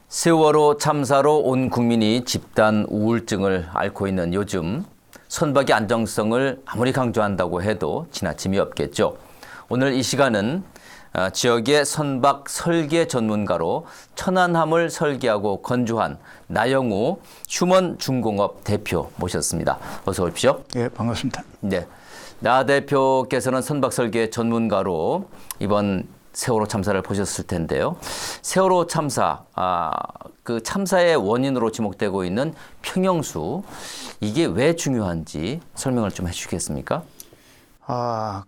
세월호 참사로 온 국민이 집단 우울증을 앓고 있는 요즘 선박의 안정성을 아무리 강조한다고 해도 지나침이 없겠죠. 오늘 이 시간은 지역의 선박 설계 전문가로 천안함을 설계하고 건조한 나영우 휴먼 중공업 대표 모셨습니다. 어서 오십시오. 예, 반갑습니다. 네, 나 대표께서는 선박 설계 전문가로 이번 세월호 참사를 보셨을 텐데요. 세월호 참사, 그 참사의 원인으로 지목되고 있는 평형수, 이게 왜 중요한지 설명을 좀 해주시겠습니까?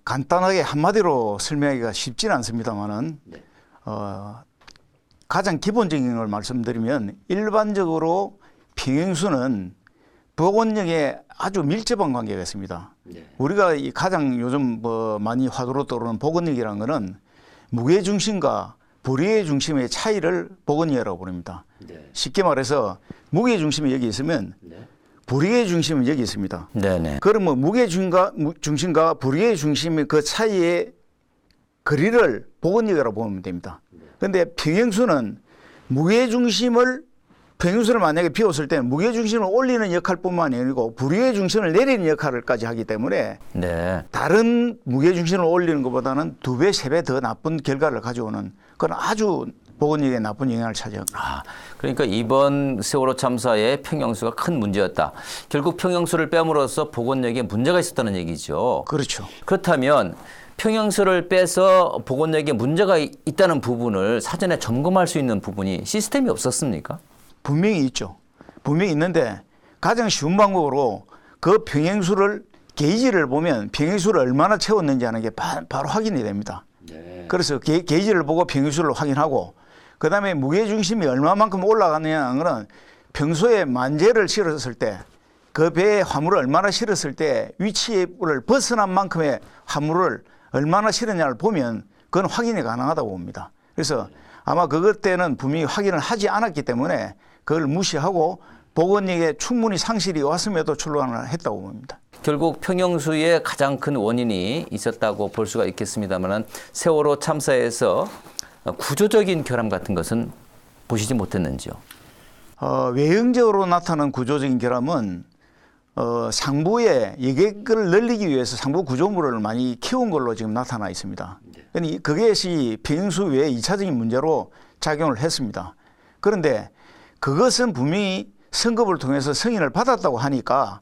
간단하게 한마디로 설명하기가 쉽지는 않습니다만은, 가장 기본적인 걸 말씀드리면 일반적으로 평형수는 복원력에 아주 밀접한 관계가 있습니다. 우리가 이 가장 요즘 많이 화두로 떠오르는 복원력이라는 것은 무게 중심과 부리의 중심의 차이를 복원력이라고 부릅니다. 쉽게 말해서 무게 중심이 여기 있으면 부리의 중심은 여기 있습니다. 그러면 무게 중심과 부리의 중심의 그 사이의 거리를 복원력이라고 보면 됩니다. 그런데 평형수는 평형수를 만약에 비웠을 때는 무게 중심을 올리는 역할뿐만 아니고 부리의 중심을 내리는 역할을까지 하기 때문에 다른 무게 중심을 올리는 것보다는 2배, 3배 더 나쁜 결과를 가져오는 그런 아주 복원력에 나쁜 영향을 차지합니다. 그러니까 이번 세월호 참사의 평형수가 큰 문제였다. 결국 평형수를 빼므로써 복원력에 문제가 있었다는 얘기죠. 그렇죠. 그렇다면 평형수를 빼서 복원력에 문제가 있다는 부분을 사전에 점검할 수 있는 부분이 시스템이 없었습니까? 분명히 있죠. 분명히 있는데 가장 쉬운 방법으로 그 평형수를 게이지를 보면 평형수를 얼마나 채웠는지 하는 게 바로 확인이 됩니다. 그래서 게이지를 보고 평형수를 확인하고 그다음에 무게중심이 얼마만큼 올라가느냐 하는 거는 평소에 만재를 실었을 때 그 배에 화물을 얼마나 실었을 때 위치를 벗어난 만큼의 화물을 얼마나 실었냐를 보면 그건 확인이 가능하다고 봅니다. 그래서 아마 그것 때는 분명히 확인을 하지 않았기 때문에 그걸 무시하고 복원력에 충분히 상실이 왔음에도 출항을 했다고 봅니다. 결국 평형수의 가장 큰 원인이 있었다고 볼 수가 있겠습니다만 세월호 참사에서 구조적인 결함 같은 것은 보시지 못했는지요? 외형적으로 나타나는 구조적인 결함은 상부에 여객을 늘리기 위해서 상부 구조물을 많이 키운 걸로 지금 나타나 있습니다. 그것이 평형수 외에 2차적인 문제로 작용을 했습니다. 그런데 그것은 분명히 승급을 통해서 승인을 받았다고 하니까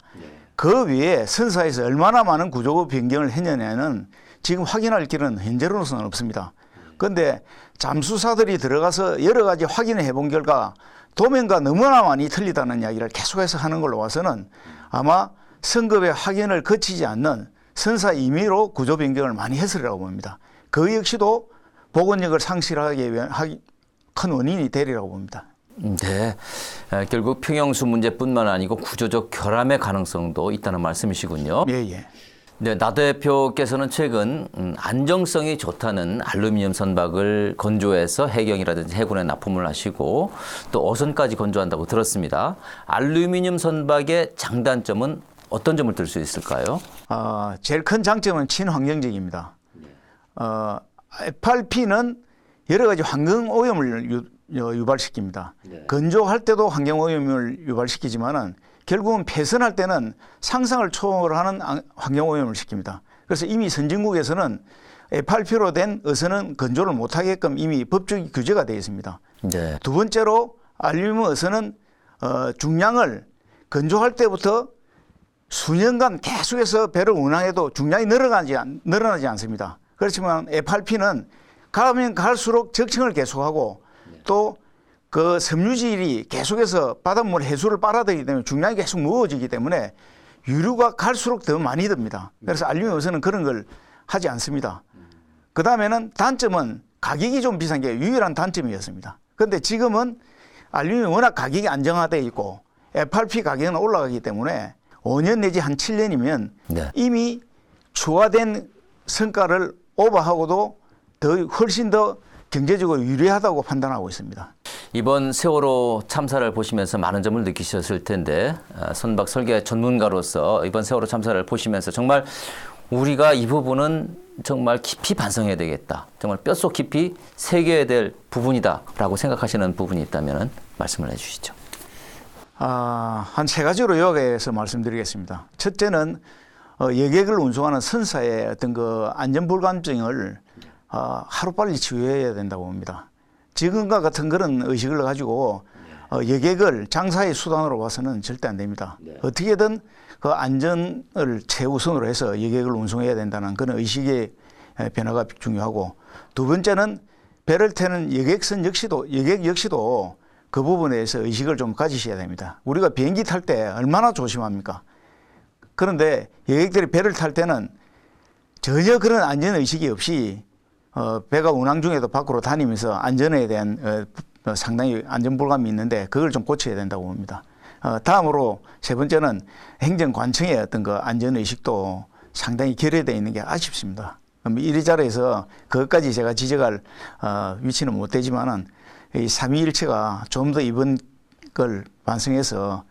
그 외에 선사에서 얼마나 많은 구조 변경을 했느냐는 지금 확인할 길은 현재로서는 없습니다. 그런데 잠수사들이 들어가서 여러 가지 확인을 해본 결과 도면과 너무나 많이 틀리다는 이야기를 계속해서 하는 걸로 봐서는 아마 승급의 확인을 거치지 않는 선사 임의로 구조 변경을 많이 했으리라고 봅니다. 그 역시도 복원력을 상실하게 위한 큰 원인이 되리라고 봅니다. 네, 결국 평형수 문제뿐만 아니고 구조적 결함의 가능성도 있다는 말씀이시군요. 예. 네, 나 대표께서는 최근 안정성이 좋다는 알루미늄 선박을 건조해서 해경이라든지 해군에 납품을 하시고 또 어선까지 건조한다고 들었습니다. 알루미늄 선박의 장단점은 어떤 점을 들 수 있을까요? 제일 큰 장점은 친환경적입니다. FRP는 여러 가지 환경 오염을 유발시킵니다. 건조할 때도 환경 오염을 유발시키지만은 결국은 폐선할 때는 상상을 초월하는 환경 오염을 시킵니다. 그래서 이미 선진국에서는 FRP로 된 어선은 건조를 못하게끔 이미 법적 규제가 되어 있습니다. 두 번째로 알루미늄 어선은 중량을 건조할 때부터 수년간 계속해서 배를 운항해도 중량이 늘어나지 않습니다. 그렇지만 FRP는 가면 갈수록 적층을 계속하고 또 그 섬유질이 계속해서 바닷물 해수를 빨아들이기 때문에 중량이 계속 무거워지기 때문에 유류가 갈수록 더 많이 듭니다. 그래서 알루미늄 어선은 그런 걸 하지 않습니다. 그 다음에는 단점은 가격이 좀 비싼 게 유일한 단점이었습니다. 그런데 지금은 알루미늄이 워낙 가격이 안정화되어 있고 FRP 가격은 올라가기 때문에 5년 내지 한 7년이면 이미 추가된 성과를 오버하고도 훨씬 더 경제적으로 유리하다고 판단하고 있습니다. 이번 세월호 참사를 보시면서 많은 점을 느끼셨을 텐데 선박 설계 전문가로서 이번 세월호 참사를 보시면서 정말 우리가 이 부분은 정말 깊이 반성해야 되겠다. 정말 뼛속 깊이 새겨야 될 부분이다라고 생각하시는 부분이 있다면 말씀을 해주시죠. 한 세 가지로 요약해서 말씀드리겠습니다. 첫째는 여객을 운송하는 선사의 어떤 그 안전불감증을 하루빨리 치유해야 된다고 봅니다. 지금과 같은 그런 의식을 가지고 여객을 장사의 수단으로 봐서는 절대 안 됩니다. 어떻게든 그 안전을 최우선으로 해서 여객을 운송해야 된다는 그런 의식의 변화가 중요하고, 두 번째는 배를 태는 여객 역시도 그 부분에 대해서 의식을 좀 가지셔야 됩니다. 우리가 비행기 탈 때 얼마나 조심합니까? 그런데 여객들이 배를 탈 때는 전혀 그런 안전의식이 없이 배가 운항 중에도 밖으로 다니면서 안전에 대한 상당히 안전불감이 있는데 그걸 좀 고쳐야 된다고 봅니다. 다음으로 세 번째는 행정관청의 어떤 그 안전의식도 상당히 결여되어 있는 게 아쉽습니다. 이리저리에서 그것까지 제가 지적할 위치는 못 되지만은 이 삼위일체가 좀 더 이번 걸 반성해서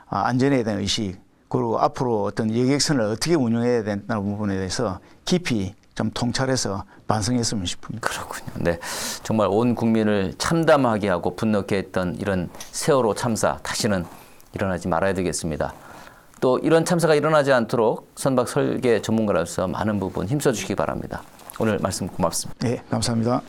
안전에 대한 의식, 그리고 앞으로 어떤 여객선을 어떻게 운영해야 된다는 부분에 대해서 깊이 좀 통찰해서 반성했으면 싶습니다. 그렇군요. 네, 정말 온 국민을 참담하게 하고 분노케 했던 이런 세월호 참사 다시는 일어나지 말아야 되겠습니다. 또 이런 참사가 일어나지 않도록 선박 설계 전문가로서 많은 부분 힘써주시기 바랍니다. 오늘 말씀 고맙습니다. 네, 감사합니다.